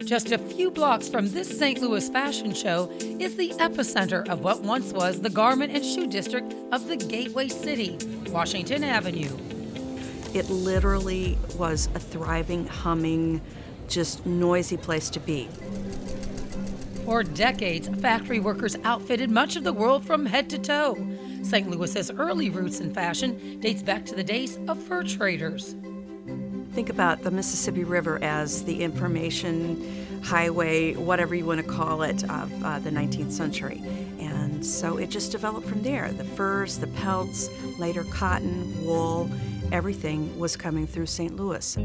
Just a few blocks from this St. Louis fashion show is the epicenter of what once was the garment and shoe district of the Gateway City, Washington Avenue. It literally was a thriving, humming, just noisy place to be. For decades, factory workers outfitted much of the world from head to toe. St. Louis's early roots in fashion dates back to the days of fur traders. Think about the Mississippi River as the information highway, whatever you want to call it, of the 19th century. And so it just developed from there. The furs, the pelts, later cotton, wool, everything was coming through St. Louis.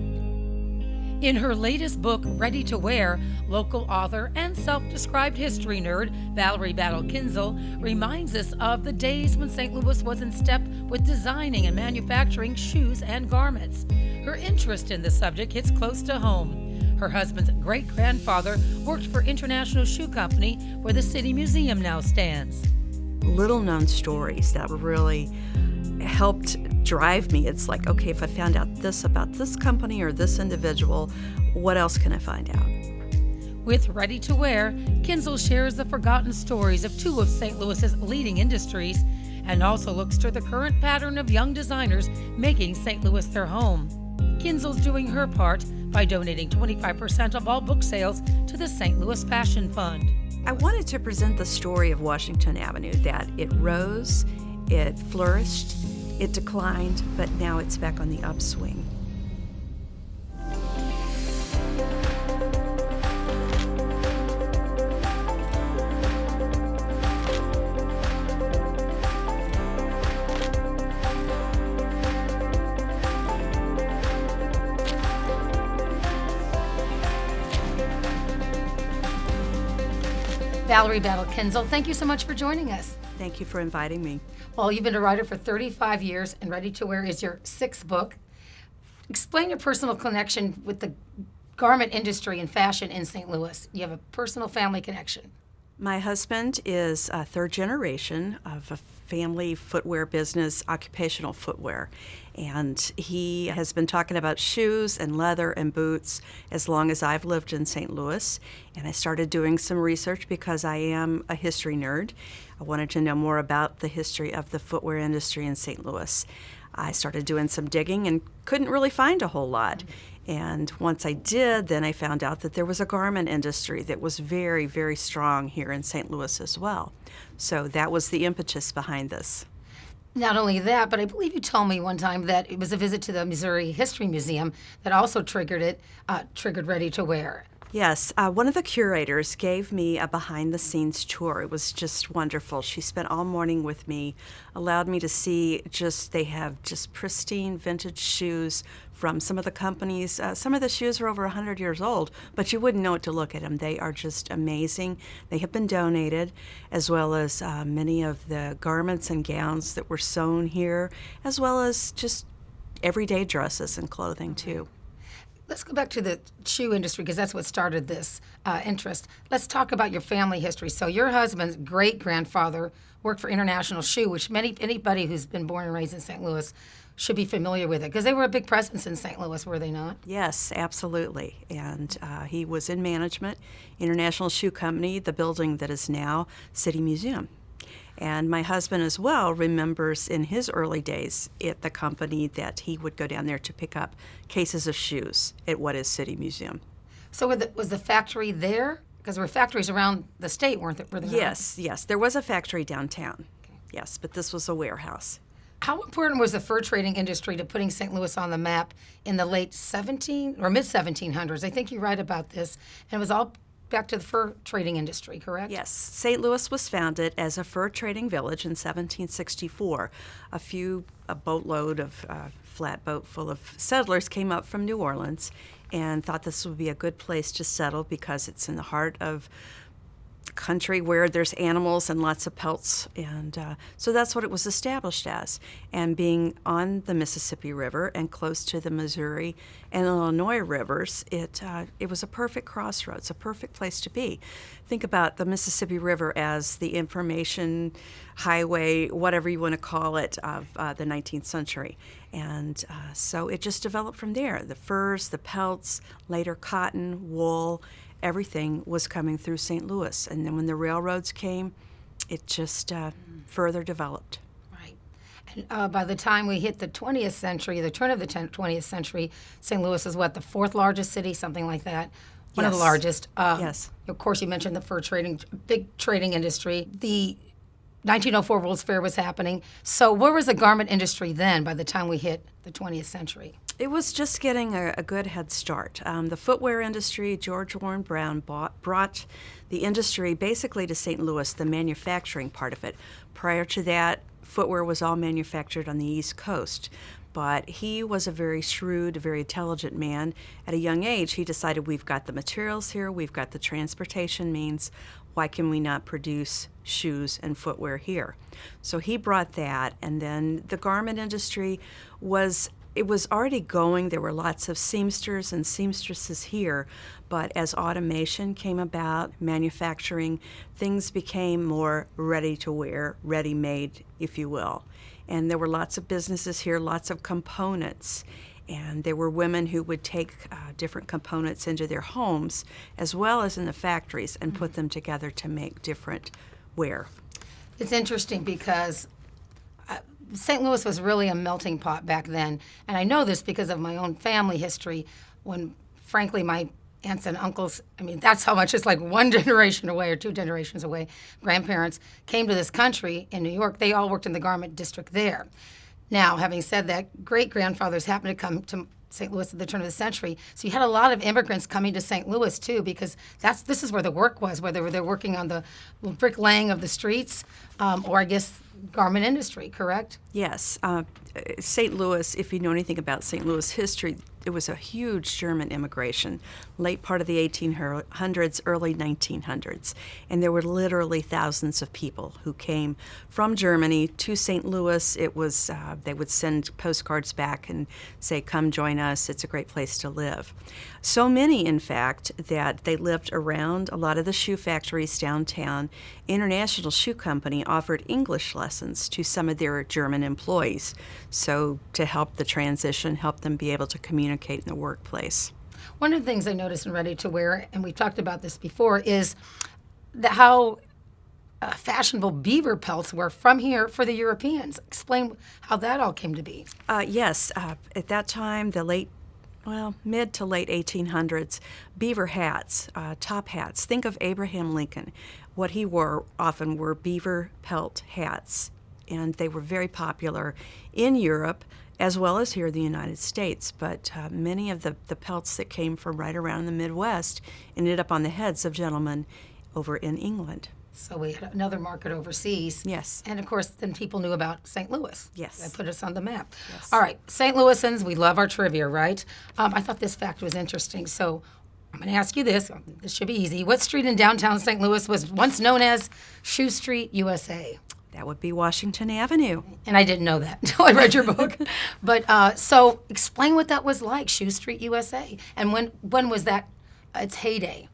In her latest book, Ready to Wear, local author and self-described history nerd Valerie Battle Kienzle reminds us of the days when St. Louis was in step with designing and manufacturing shoes and garments. Her interest in the subject hits close to home. Her husband's great-grandfather worked for International Shoe Company, where the City Museum now stands. Little-known stories that really helped drive me. It's like, okay, if I found out this about this company or this individual, what else can I find out? With Ready to Wear, Kienzle shares the forgotten stories of two of St. Louis's leading industries and also looks to the current pattern of young designers making St. Louis their home. Kienzle's doing her part by donating 25% of all book sales to the St. Louis Fashion Fund. I wanted to present the story of Washington Avenue, that it rose, it flourished, it declined, but now it's back on the upswing. Valerie Battle Kienzle, thank you so much for joining us. Thank you for inviting me. Well, you've been a writer for 35 years, and Ready to Wear is your sixth book. Explain your personal connection with the garment industry and fashion in St. Louis. You have a personal family connection. My husband is a third generation of a family footwear business, occupational footwear. And he has been talking about shoes and leather and boots as long as I've lived in St. Louis. And I started doing some research because I am a history nerd. I wanted to know more about the history of the footwear industry in St. Louis. I started doing some digging and couldn't really find a whole lot. And once I did, then I found out that there was a garment industry that was very, very strong here in St. Louis as well. So that was the impetus behind this. Not only that, but I believe you told me one time that it was a visit to the Missouri History Museum that also triggered Ready to Wear. Yes, one of the curators gave me a behind-the-scenes tour. It was just wonderful. She spent all morning with me, allowed me to see they have just pristine vintage shoes from some of the companies. Some of the shoes are over 100 years old, but you wouldn't know it to look at them. They are just amazing. They have been donated, as well as many of the garments and gowns that were sewn here, as well as just everyday dresses and clothing, too. Let's go back to the shoe industry because that's what started this interest. Let's talk about your family history. So your husband's great-grandfather worked for International Shoe, which anybody who's been born and raised in St. Louis should be familiar with it because they were a big presence in St. Louis, were they not? Yes, absolutely. And he was in management, International Shoe Company, the building that is now City Museum. And my husband as well remembers in his early days at the company that he would go down there to pick up cases of shoes at what is City Museum. So was the factory there? Because there were factories around the state, weren't there? Were there Yes. There was a factory downtown. Okay. Yes, but this was a warehouse. How important was the fur trading industry to putting St. Louis on the map in the late mid-1700s? I think you write about this. And it was all back to the fur trading industry, correct? Yes. St. Louis was founded as a fur trading village in 1764. A boatload of flatboat full of settlers came up from New Orleans and thought this would be a good place to settle because it's in the heart of country where there's animals and lots of pelts, and so that's what it was established as. And being on the Mississippi River and close to the Missouri and Illinois rivers, it was a perfect crossroads, a perfect place to be. Think about the Mississippi River as the information highway, whatever you want to call it, of the 19th century. And so it just developed from there. The furs, the pelts, later cotton, wool, everything was coming through St. Louis. And then when the railroads came, it just further developed. Right. And by the time we hit the 20th century, the turn of the 20th century, St. Louis is what, the fourth largest city, something like that? One of the Yes. largest. Yes. Of course, you mentioned the fur trading, big trading industry. The 1904 World's Fair was happening. So where was the garment industry then by the time we hit the 20th century? It was just getting a good head start. The footwear industry, George Warren Brown brought the industry basically to St. Louis, the manufacturing part of it. Prior to that, footwear was all manufactured on the East Coast. But he was a very shrewd, very intelligent man. At a young age, he decided, we've got the materials here, we've got the transportation means, why can we not produce shoes and footwear here? So he brought that, and then the garment industry was already going. There were lots of seamsters and seamstresses here, but as automation came about, manufacturing, things became more ready to wear, ready-made, if you will. And there were lots of businesses here, lots of components. And there were women who would take different components into their homes as well as in the factories and put them together to make different wear. It's interesting because St. Louis was really a melting pot back then. And I know this because of my own family history when, frankly, my aunts and uncles, I mean, that's how much it's like one generation away or two generations away, grandparents came to this country in New York. They all worked in the garment district there. Now, having said that, great-grandfathers happened to come to St. Louis at the turn of the century. So you had a lot of immigrants coming to St. Louis, too, because this is where the work was, whether they're working on the bricklaying of the streets or, I guess, garment industry, correct? Yes. St. Louis, if you know anything about St. Louis history, it was a huge German immigration, late part of the 1800s, early 1900s. And there were literally thousands of people who came from Germany to St. Louis. It was, they would send postcards back and say, come join us, it's a great place to live. So many, in fact, that they lived around a lot of the shoe factories downtown. International Shoe Company offered English lessons to some of their German employees, so to help the transition, help them be able to communicate in the workplace. One of the things I noticed in Ready to Wear, and we've talked about this before, is how fashionable beaver pelts were from here for the Europeans. Explain how that all came to be. Yes, at that time, mid to late 1800s, beaver hats, top hats. Think of Abraham Lincoln. What he wore often were beaver pelt hats, and they were very popular in Europe as well as here in the United States. But many of the pelts that came from right around the Midwest ended up on the heads of gentlemen over in England. So we had another market overseas. Yes. And of course, then people knew about St. Louis. Yes. That put us on the map. Yes. All right, St. Louisans, we love our trivia, right? I thought this fact was interesting. So I'm going to ask you this. This should be easy. What street in downtown St. Louis was once known as Shoe Street, USA? That would be Washington Avenue. And I didn't know that until I read your book. But so explain what that was like, Shoe Street, USA. And when was that its heyday?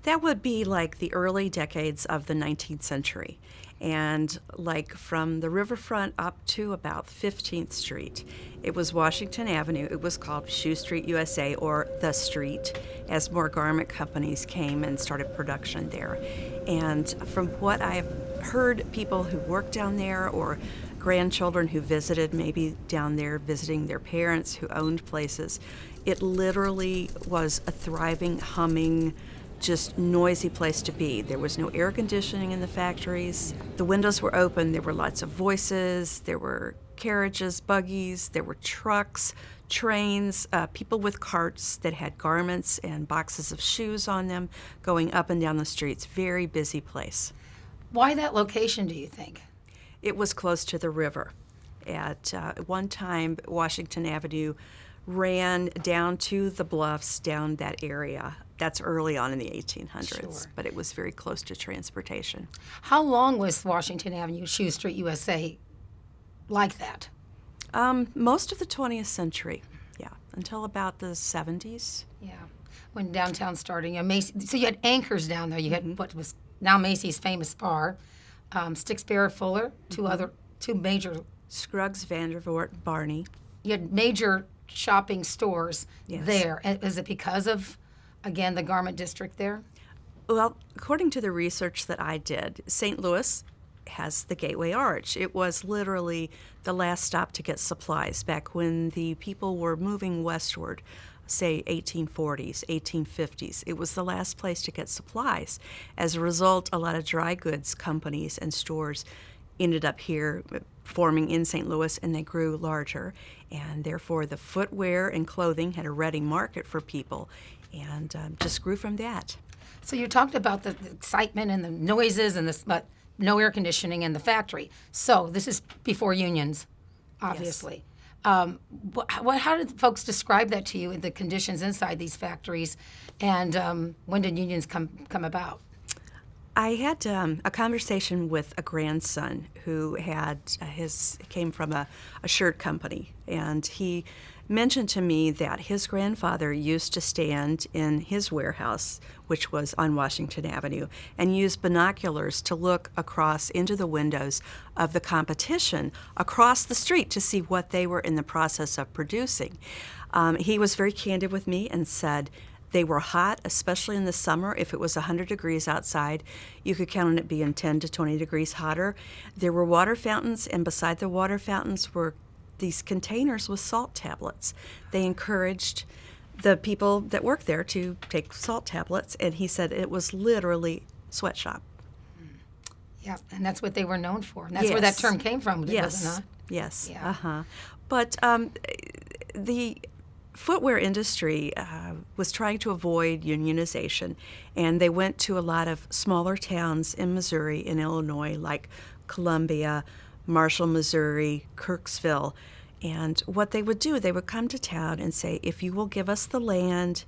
That would be like the early decades of the 19th century. And like from the riverfront up to about 15th Street, it was Washington Avenue. It was called Shoe Street USA, or The Street, as more garment companies came and started production there. And from what I've heard, people who worked down there or grandchildren who visited maybe down there visiting their parents who owned places, it literally was a thriving, humming, just noisy place to be. There was no air conditioning in the factories. The windows were open. There were lots of voices. There were carriages, buggies. There were trucks, trains, people with carts that had garments and boxes of shoes on them going up and down the streets. Very busy place. Why that location, do you think? It was close to the river. At one time, Washington Avenue ran down to the bluffs down that area that's early on in the 1800s, Sure. but it was very close to transportation. How long was Washington Avenue, Shoe Street, USA like that? Most of the 20th century, yeah, until about the 70s. Yeah, when downtown started, so you had anchors down there. You had what was now Macy's famous bar, Stix Fuller, two major. Scruggs, Vandervoort, Barney. You had major shopping stores Yes. there. And is it because of, again, the garment district there? Well, according to the research that I did, St. Louis has the Gateway Arch. It was literally the last stop to get supplies back when the people were moving westward, say 1840s, 1850s. It was the last place to get supplies. As a result, a lot of dry goods companies and stores ended up here forming in St. Louis, and they grew larger. And therefore, the footwear and clothing had a ready market for people, and just grew from that. So you talked about the excitement and the noises and this, but no air conditioning in the factory. So this is before unions, obviously. How did folks describe that to you, the conditions inside these factories, and when did unions come about? I had a conversation with a grandson who had came from a shirt company, and he mentioned to me that his grandfather used to stand in his warehouse, which was on Washington Avenue, and use binoculars to look across into the windows of the competition across the street to see what they were in the process of producing. He was very candid with me and said they were hot, especially in the summer. If it was 100 degrees outside, you could count on it being 10 to 20 degrees hotter. There were water fountains, and beside the water fountains were these containers with salt tablets. They encouraged the people that worked there to take salt tablets, and he said it was literally sweatshop. Yeah, and that's what they were known for. And that's where that term came from, Yes. was it not? Yes. Yeah. Uh-huh. But the footwear industry was trying to avoid unionization, and they went to a lot of smaller towns in Missouri and Illinois, like Columbia, Marshall, Missouri, Kirksville. And what they would do, they would come to town and say, if you will give us the land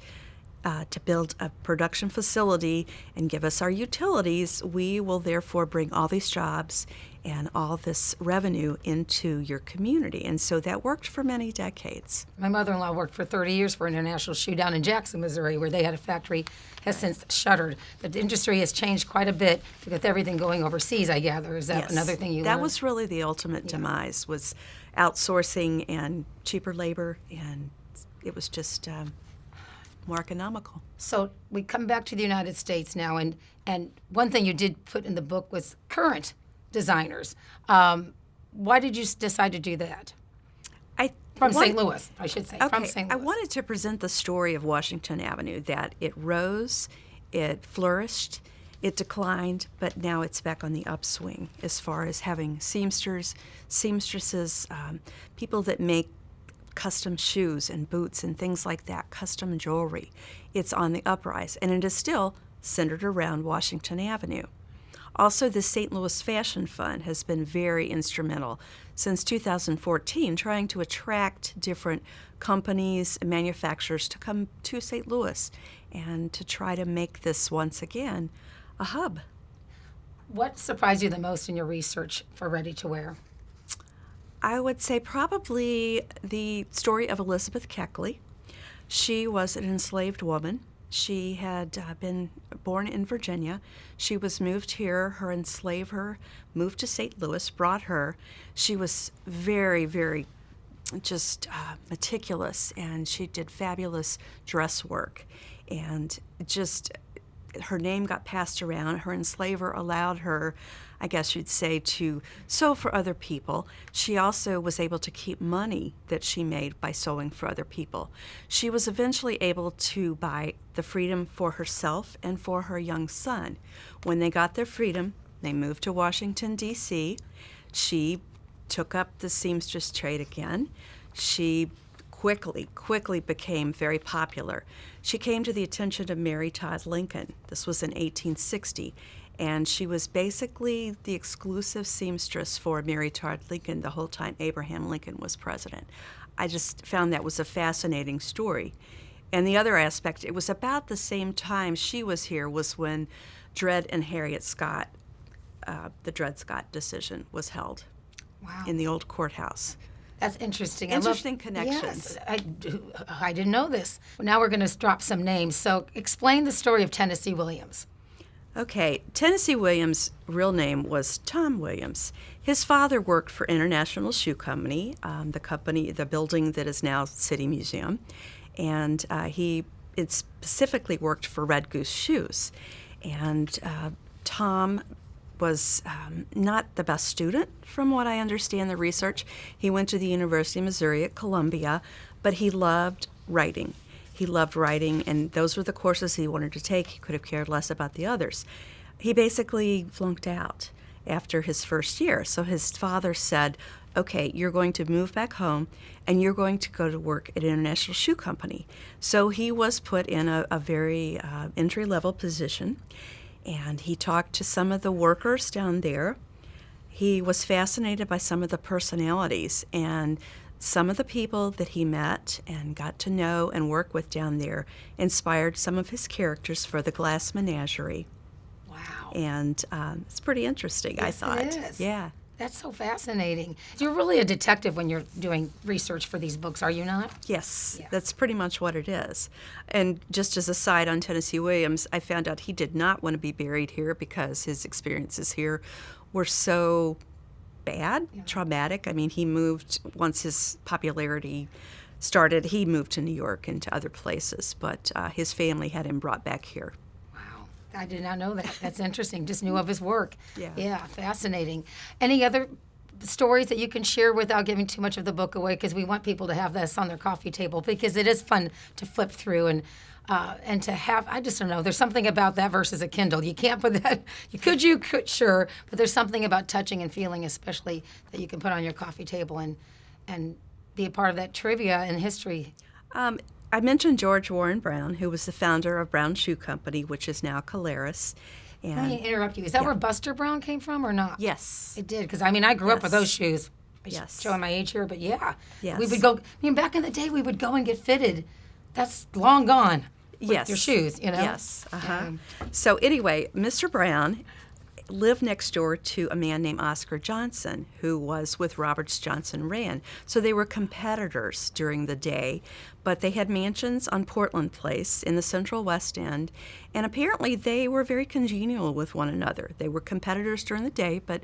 to build a production facility and give us our utilities, we will therefore bring all these jobs and all this revenue into your community. And so that worked for many decades. My mother-in-law worked for 30 years for International Shoe down in Jackson, Missouri, where they had a factory, has since shuttered. The industry has changed quite a bit with everything going overseas, I gather. Is that Yes. another thing you That learned? was really the ultimate demise, was outsourcing and cheaper labor, and it was just more economical. So we come back to the United States now, and one thing you did put in the book was current designers. Why did you decide to do that? From St. Louis, I should say. Okay, From St. I Louis. wanted to present the story of Washington Avenue, that it rose, it flourished, it declined, but now it's back on the upswing as far as having seamstresses, people that make custom shoes and boots and things like that, custom jewelry. It's on the uprise, and it is still centered around Washington Avenue. Also, the St. Louis Fashion Fund has been very instrumental since 2014, trying to attract different companies and manufacturers to come to St. Louis and to try to make this once again a hub. What surprised you the most in your research for Ready to Wear? I would say probably the story of Elizabeth Keckley. She was an enslaved woman. She had been born in Virginia. She was moved here. Her enslaver moved to St. Louis, brought her. She was very, very just meticulous, and she did fabulous dress work. And just her name got passed around. Her enslaver allowed her, I guess you'd say, to sew for other people. She also was able to keep money that she made by sewing for other people. She was eventually able to buy the freedom for herself and for her young son. When they got their freedom, they moved to Washington, D.C. She took up the seamstress trade again. She quickly became very popular. She came to the attention of Mary Todd Lincoln. This was in 1860. And she was basically the exclusive seamstress for Mary Todd Lincoln the whole time Abraham Lincoln was president. I just found that was a fascinating story. And the other aspect, it was about the same time she was here, was when Dred and Harriet Scott, the Dred Scott decision was held Wow. in the old courthouse. That's interesting. Interesting connections. Yes, I didn't know this. Now we're going to drop some names. So explain the story of Tennessee Williams. Okay, Tennessee Williams' real name was Tom Williams. His father worked for International Shoe Company, the building that is now City Museum, and he specifically worked for Red Goose Shoes. And Tom was not the best student, from what I understand the research. He went to the University of Missouri at Columbia, but he loved writing. He loved writing, and those were the courses he wanted to take. He could have cared less about the others. He basically flunked out after his first year. So his father said, okay, you're going to move back home, and you're going to go to work at International Shoe Company. So he was put in a very entry-level position, and he talked to some of the workers down there. He was fascinated by some of the personalities, and some of the people that he met and got to know and work with down there inspired some of his characters for the Glass Menagerie. Wow. And it's pretty interesting, I thought. It is. Yeah. That's so fascinating. You're really a detective when you're doing research for these books, are you not? Yes, Yeah. that's pretty much what it is. And just as a side on Tennessee Williams, I found out he did not want to be buried here because his experiences here were so bad, traumatic. I mean, he moved, once his popularity started, he moved to New York and to other places, but his family had him brought back here. Wow. I did not know that. That's interesting. Just knew of his work. Yeah. Yeah, fascinating. Any other stories that you can share without giving too much of the book away? Because we want people to have this on their coffee table, because it is fun to flip through and to have, I just don't know, there's something about that versus a Kindle. You can't put that, you could, sure, but there's something about touching and feeling, especially, that you can put on your coffee table and be a part of that trivia and history. I mentioned George Warren Brown, who was the founder of Brown Shoe Company, which is now Caleres. Let me interrupt you. Is that where Buster Brown came from or not? Yes. It did, because I mean, I grew up with Yes. those shoes. Yes. Showing my age here, but yeah. Yes. We would go, I mean, back in the day, we would go and get fitted. That's long gone. With Yes. your shoes, you know? Yes. So anyway, Mr. Brown lived next door to a man named Oscar Johnson, who was with Roberts Johnson Rand. So they were competitors during the day, but they had mansions on Portland Place in the Central West End, and apparently they were very congenial with one another. They were competitors during the day, but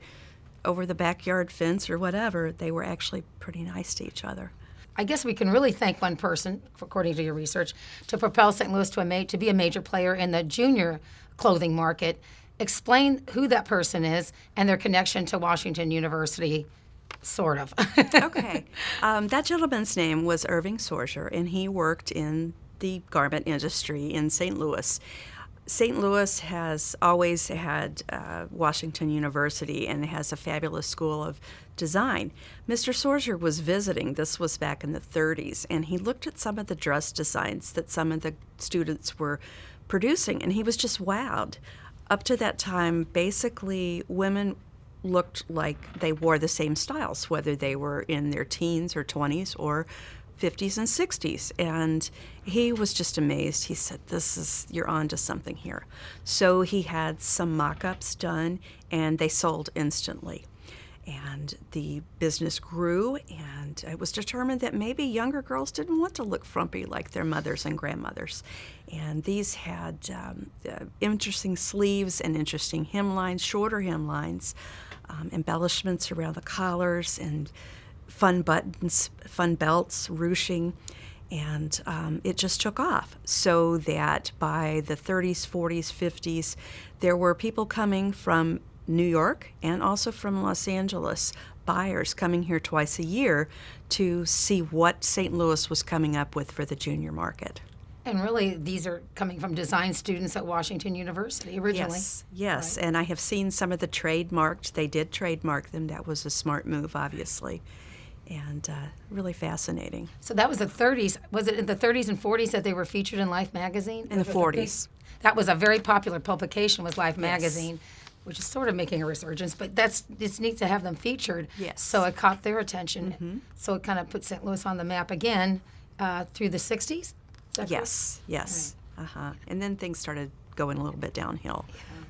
over the backyard fence or whatever, they were actually pretty nice to each other. I guess we can really thank one person, according to your research, to propel St. Louis to be a major player in the junior clothing market. Explain who that person is and their connection to Washington University, sort of. Okay. That gentleman's name was Irving Sorger, and he worked in the garment industry in St. Louis. St. Louis has always had Washington University and has a fabulous school of design. Mr. Sorger was visiting, this was back in the 30s, and he looked at some of the dress designs that some of the students were producing, and he was just wowed. Up to that time, basically, women looked like they wore the same styles, whether they were in their teens or 20s or 50s and 60s. And he was just amazed. He said, you're on to something here. So he had some mock-ups done, and they sold instantly. And the business grew, and it was determined that maybe younger girls didn't want to look frumpy like their mothers and grandmothers. And these had interesting sleeves and interesting hemlines, shorter hemlines, embellishments around the collars, and fun buttons, fun belts, ruching. And it just took off, so that by the 30s, 40s, 50s, there were people coming from New York and also from Los Angeles, buyers coming here twice a year to see what St. Louis was coming up with for the junior market. And really, these are coming from design students at Washington University originally. Yes, Right. and I have seen some of the trademarked. They did trademark them. That was a smart move, obviously, and really fascinating. So that was the 30s. Was it in the 30s and 40s that they were featured in Life magazine? In the 40s. That was a very popular publication, was Life magazine, which is sort of making a resurgence, but it's neat to have them featured. Yes. So it caught their attention. So it kind of put St. Louis on the map again through the 60s. that correct? Yes. And then things started going a little bit downhill,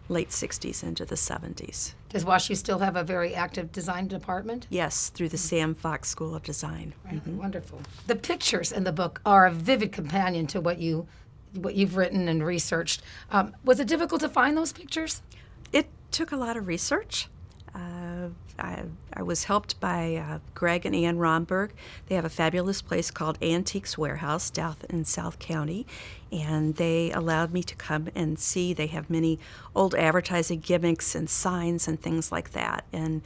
late 60s into the 70s. Does WashU still have a very active design department? Yes, through the Sam Fox School of Design. Right, wonderful. The pictures in the book are a vivid companion to what you've written and researched. Was it difficult to find those pictures? It took a lot of research. I was helped by Greg and Ann Romberg. They have a fabulous place called Antiques Warehouse down in South County, and they allowed me to come and see. They have many old advertising gimmicks and signs and things like that. And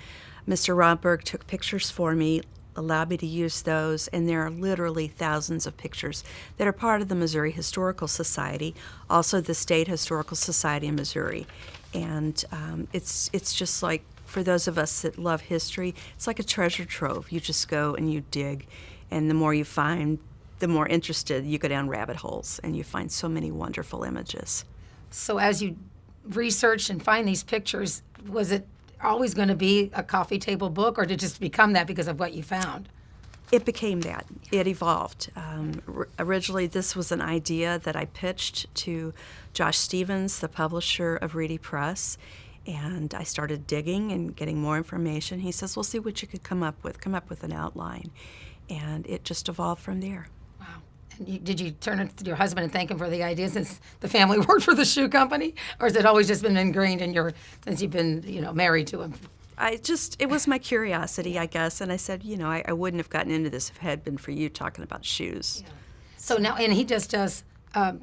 Mr. Romberg took pictures for me, allowed me to use those, and there are literally thousands of pictures that are part of the Missouri Historical Society, also the State Historical Society in Missouri. And it's just like, for those of us that love history, it's like a treasure trove. You just go and you dig, and the more you find, the more interested you go down rabbit holes, and you find so many wonderful images. So as you research and find these pictures, was it always going to be a coffee table book, or did it just become that because of what you found? It became that. It evolved. Originally, this was an idea that I pitched to Josh Stevens, the publisher of Reedy Press, and I started digging and getting more information. He says, "We'll see what you could come up with an outline." And it just evolved from there. Wow. And did you turn to your husband and thank him for the idea since the family worked for the shoe company? Or has it always just been ingrained in since you've been, married to him? It was my curiosity, I guess. And I said, I wouldn't have gotten into this if it had been for you talking about shoes. Yeah. So now, and he just does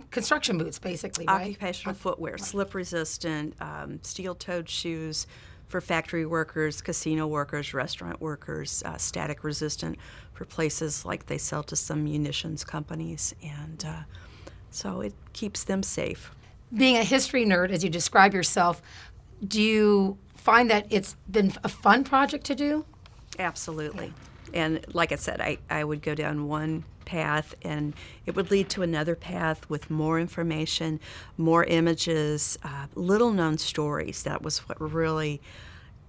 construction boots, basically, right? Occupational footwear, slip-resistant, steel-toed shoes for factory workers, casino workers, restaurant workers, static-resistant for places like they sell to some munitions companies. And so it keeps them safe. Being a history nerd, as you describe yourself, do you find that it's been a fun project to do? Absolutely. And like I said, I would go down one path and it would lead to another path with more information, more images, little known stories. That was what really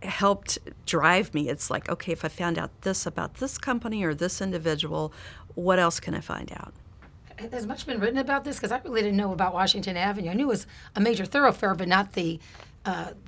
helped drive me. It's like, okay, if I found out this about this company or this individual, what else can I find out? Has much been written about this? Because I really didn't know about Washington Avenue. I knew it was a major thoroughfare, but not the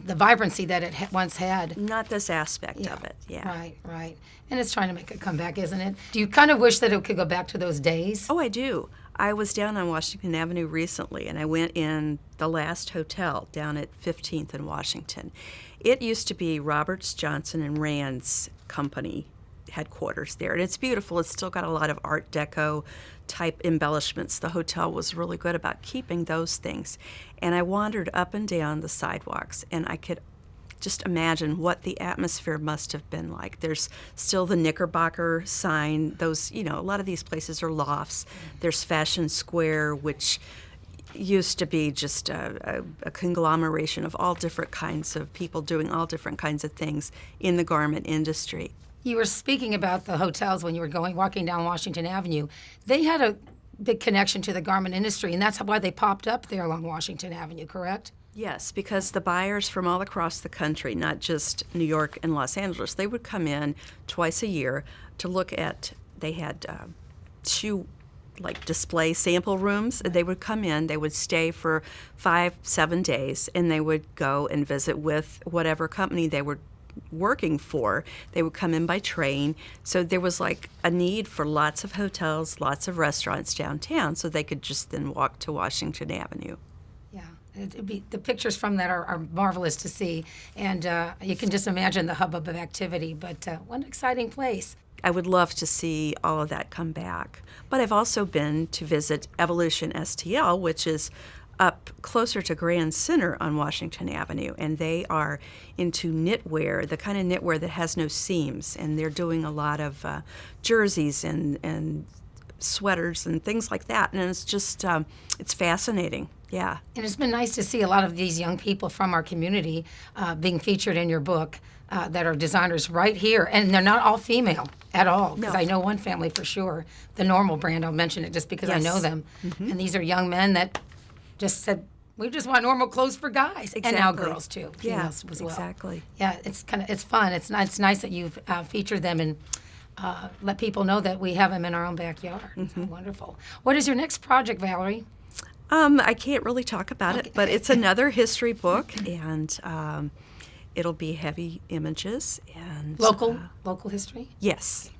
vibrancy that it once had. Not this aspect of it, yeah. Right. And it's trying to make a comeback, isn't it? Do you kind of wish that it could go back to those days? Oh, I do. I was down on Washington Avenue recently, and I went in the last hotel down at 15th and Washington. It used to be Roberts, Johnson, and Rand's company headquarters there, and it's beautiful. It's still got a lot of Art Deco type embellishments. The hotel was really good about keeping those things. And I wandered up and down the sidewalks, and I could just imagine what the atmosphere must have been like. There's still the Knickerbocker sign. Those, a lot of these places are lofts. There's Fashion Square, which used to be just a conglomeration of all different kinds of people doing all different kinds of things in the garment industry. You were speaking about the hotels when you were walking down Washington Avenue. They had a big connection to the garment industry, and that's why they popped up there along Washington Avenue, correct? Yes, because the buyers from all across the country, not just New York and Los Angeles, they would come in twice a year to look at, they had shoe display sample rooms. They would come in, they would stay for 5-7 days, and they would go and visit with whatever company they were working for. They would come in by train. So there was a need for lots of hotels, lots of restaurants downtown, so they could just then walk to Washington Avenue. Yeah, the pictures from that are marvelous to see, and you can just imagine the hubbub of activity, but what an exciting place. I would love to see all of that come back. But I've also been to visit Evolution STL, which is up closer to Grand Center on Washington Avenue, and they are into knitwear, the kind of knitwear that has no seams, and they're doing a lot of jerseys and sweaters and things like that, and it's just, it's fascinating, yeah. And it's been nice to see a lot of these young people from our community being featured in your book that are designers right here, and they're not all female at all, because I know one family for sure, the Normal brand, I'll mention it just because I know them, and these are young men that just said, we just want normal clothes for guys, and now girls too, females as well. Exactly. Yeah, it's fun. It's nice that you've featured them, and let people know that we have them in our own backyard. So wonderful. What is your next project, Valerie? I can't really talk about it, but it's another history book, and it'll be heavy images and Local history? Yes.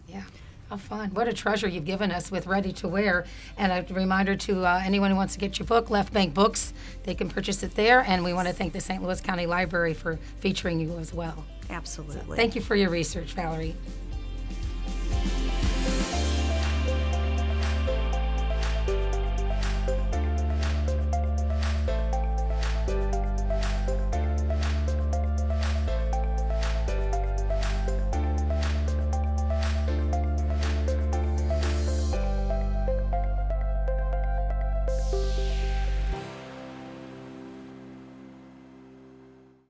Yeah. How fun. What a treasure you've given us with Ready to Wear. And a reminder to anyone who wants to get your book, Left Bank Books, they can purchase it there. And we want to thank the St. Louis County Library for featuring you as well. Absolutely. Thank you for your research, Valerie.